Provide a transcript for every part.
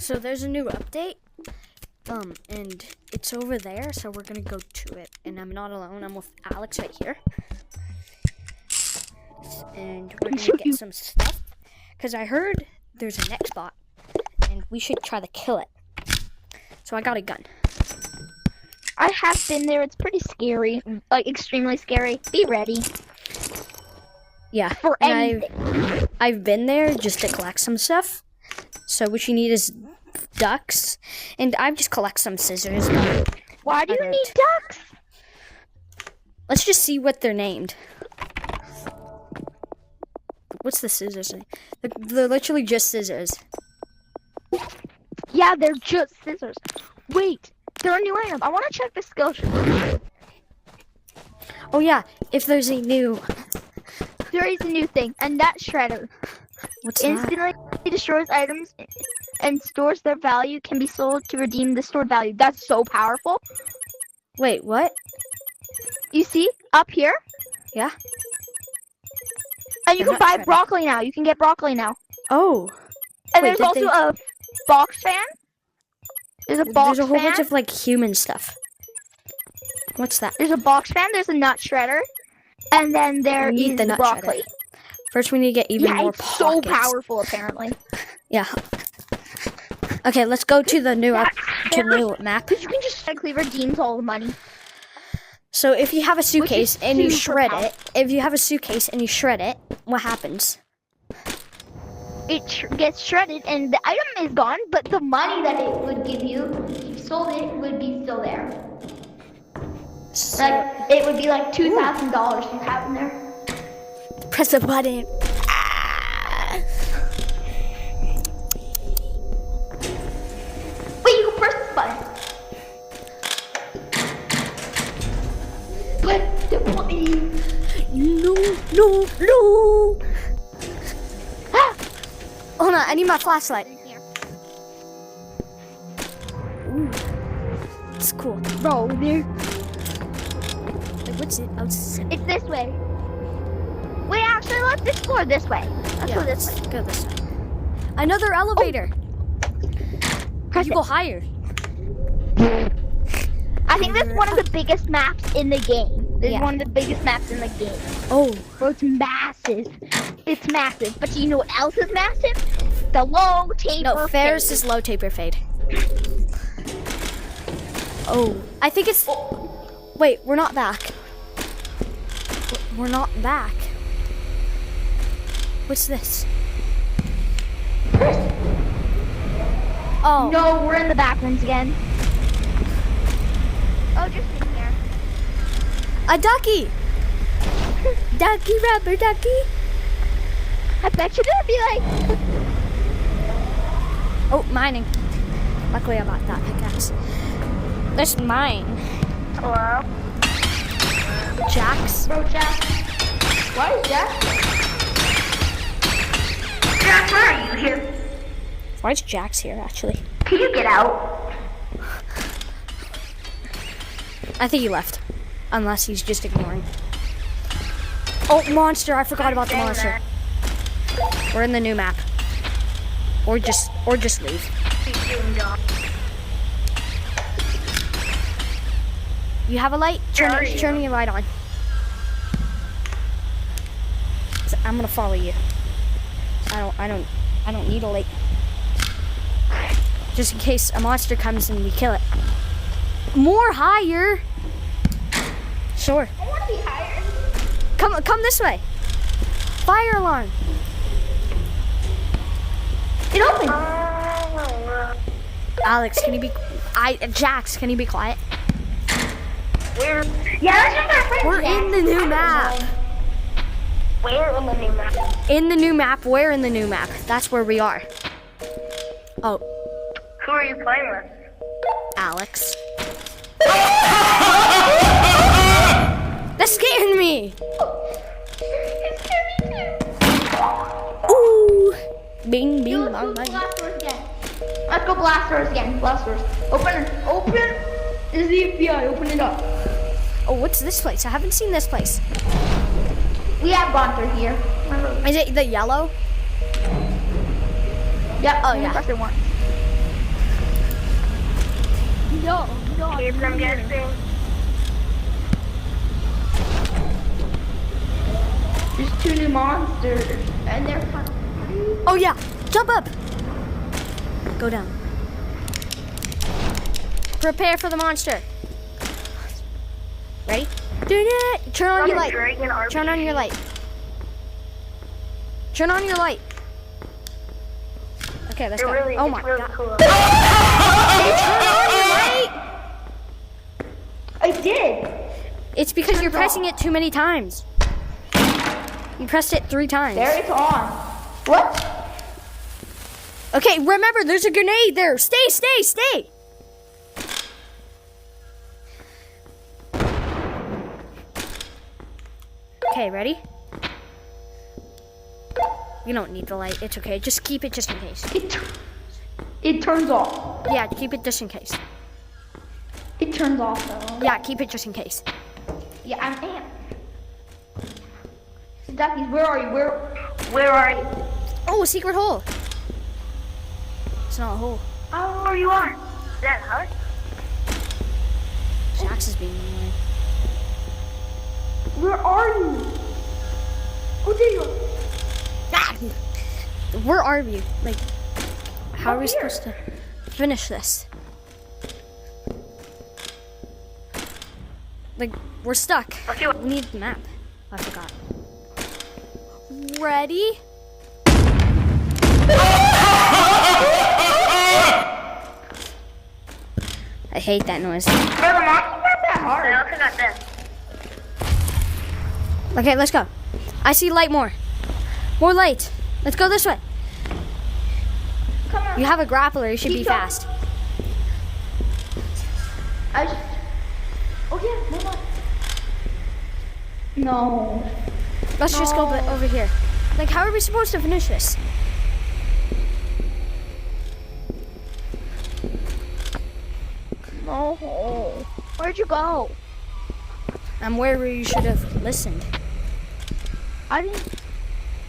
So there's a new update, and it's over there, so we're gonna go to it. And I'm not alone, I'm with Alex right here. And we're gonna get some stuff, because I heard there's an X bot, and we should try to kill it. So I got a gun. I have been there, it's pretty scary, like extremely scary. Be ready. Yeah, For anything. I've been there just to collect some stuff. So what you need is ducks, and I've just collect some scissors. Why do you need ducks? Let's just see what they're named. What's the scissors name? They're literally just scissors. Yeah, they're just scissors. Wait, they're a new item. I want to check the skill tree. Oh yeah, if there's a new... There is a new thing, and that shredder. What's that? Instantly destroys items and stores their value, can be sold to redeem the stored value. That's so powerful. Wait, what? You see, up here? Yeah. And you can buy broccoli now. You can get broccoli now. Oh. And Wait, there's also a box fan. There's a box fan. There's a whole bunch of, like, human stuff. What's that? There's a box fan. There's a nut shredder. And then there is the nut broccoli. shredder. First, we need to get even more it's pockets. so powerful, apparently. Yeah. Okay, let's go to the new map. You can just technically redeem all the money. So if you have a suitcase and you shred it, what happens? It gets shredded and the item is gone, but the money that it would give you, if you sold it, would be still there. So, Like, it would be like $2,000 you have in there. press a button. Ah. Wait, you can press this button. Press the button. No. Ah! Hold on, I need my flashlight. Ooh. It's cool. Bro, there. Like, what's it? Oh, It's this way. Wait, actually, let's explore this way. Let's go this way. Go this way. Another elevator. Press You it. go higher. I think this is one of the biggest maps in the game. This is Yeah. one of the biggest maps in the game. Oh. Bro, it's massive. It's massive. But you know what else is massive? The low taper No, Ferris fade. is low taper fade. Oh. I think it's... Wait, we're not back. We're not back. What's this? Oh. No, we're in the back rooms again. Oh, just in here. A ducky! Ducky, rubber ducky. I bet you there'd be like... Oh, mining. Luckily I got that pickaxe. Let's mine. Hello? Jax. Bro, Jack. Why is Jack? Jack, where are you here? Why is Jax here, actually? Can you get out? I think he left. Unless he's just ignoring. Oh, monster. I forgot about the monster. We're in the new map. Or just leave. You have a light? Turn your light on. So I'm gonna follow you. I don't need a light. Just in case a monster comes and we kill it. More higher. Sure. I want to be higher. Come this way. Fire alarm. It opened. Alex, can you be... Jax, can you be quiet? Where? Yeah, that's just our friend. We're in the new map. Where in the new map? In the new map. Where in the new map? That's where we are. Oh, Who are you playing with? Alex. That scared me. It's scary too. Ooh. Bing, bing, Let's bong, go bong. blast doors again. Let's go blast doors again. Blast doors. Open. This is the FBI. Open it up. Oh, what's this place? I haven't seen this place. We have gone through here. Is it the yellow? Yeah. Oh, yeah. Press it once. No, no. Caves, I'm guessing. There's 2 new monsters, and they're kind of... Oh yeah, jump up. Go down. Prepare for the monster. Ready? Turn on your light. Turn on your light. Turn on your light. Okay, let's go. Really, Oh my really god. cool. Turn on your light. I did. It's because you're pressing it too many times. You pressed it 3 times. There it's on. What? Okay, remember, there's a grenade there. Stay. Okay, ready? You don't need the light. It's okay. Just keep it just in case. It turns off. Yeah, keep it just in case. It turns off though. Yeah, keep it just in case. Yeah, I am. Duckies, where are you? Where are you? Oh, a secret hole. It's not a hole. I don't know where you are. Is that hard? Jax is being annoying. Where are you? Oh, there you are. Ah! Where are we? Like, how are we Up here. supposed to finish this? Like, we're stuck. Okay, We need the map. I forgot. Ready? I hate that noise. Bro, the monster's not that I hard. also got this. Okay, let's go. I see light more. More light. Let's go this way. Come on. You have a grappler. You should be Keep going. fast. I just... Oh yeah, no, no. No. Let's just go No. over here. Like, how are we supposed to finish this? No. Where'd you go? I'm where you should have listened. I didn't...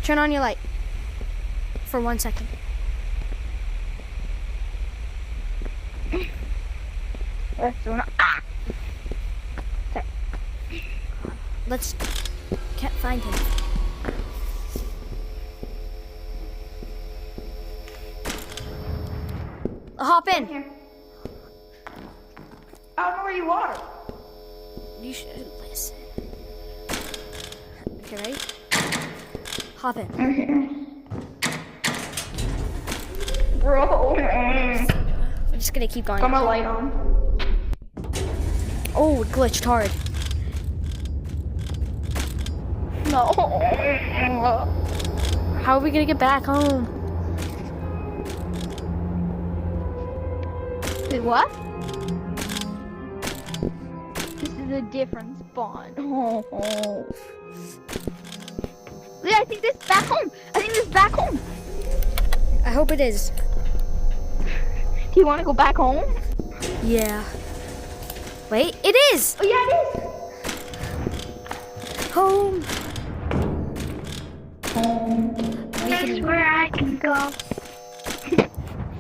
Turn on your light. For 1 second. Let's do it. Let's... Can't find him. Hop in. Here. I don't know where you are. You should listen. Okay, ready? Hop in. I'm here. Bro. I'm just gonna keep going. Got my light on. Oh, it glitched hard. No. How are we gonna get back home? Wait, what? This is a different spawn. Oh. Yeah, I think this is back home. I think this is back home. I hope it is. Do you want to go back home? Yeah. Wait, it is! Oh yeah, it is. Home! Home. We That's can, where I can go.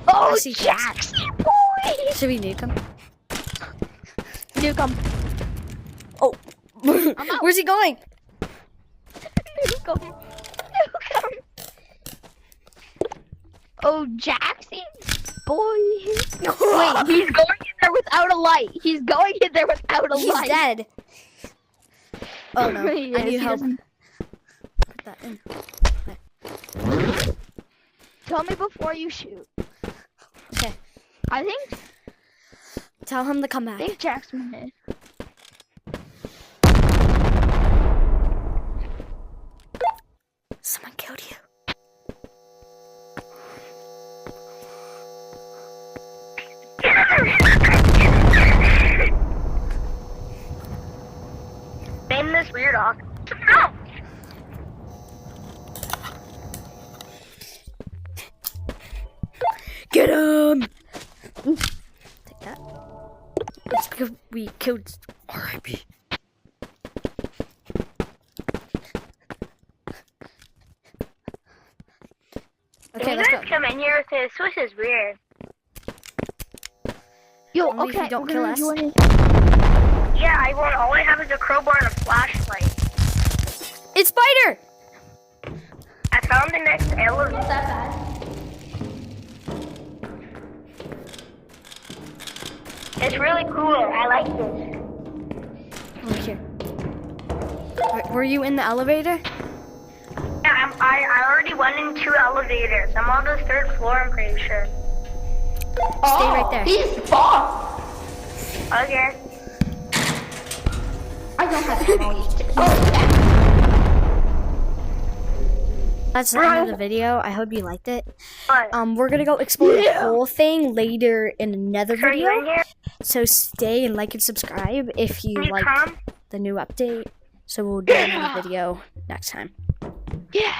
Oh, I see Jax. Jackson boy. should we nuke him? You come. Oh. out. Where's he going? You come. You come. Oh, Jackson boy. Wait, he's going in there without a light. He's going in there without a He's light. dead. Oh no, Yes, I need he help. doesn't- Put that in. Tell me before you shoot. Okay. I think Tell him to come back. Jackson hit. Someone killed you. Name this weird off. No! Get him! Take that. It's because we killed R.I.P. Okay, Can you let's go. guys come in here? This is weird. Yo, Only if okay. you don't we're kill gonna us. join in. Yeah, I won't. All I have is a crowbar and a flashlight. It's Spider! I found the next elevator. Not that bad. It's really cool. I like this. Over here. Were you in the elevator? Yeah, I already went in 2 elevators. I'm on the 3rd floor, I'm pretty sure. Stay right there. He's boss. Okay. I don't have ammo. Oh, yeah. That's the end of the video. I hope you liked it. But, We're gonna go explore the whole thing later in another are you in video. here? So stay and like and subscribe if you Can you like come? the new update. So we'll do another video next time. Yeah.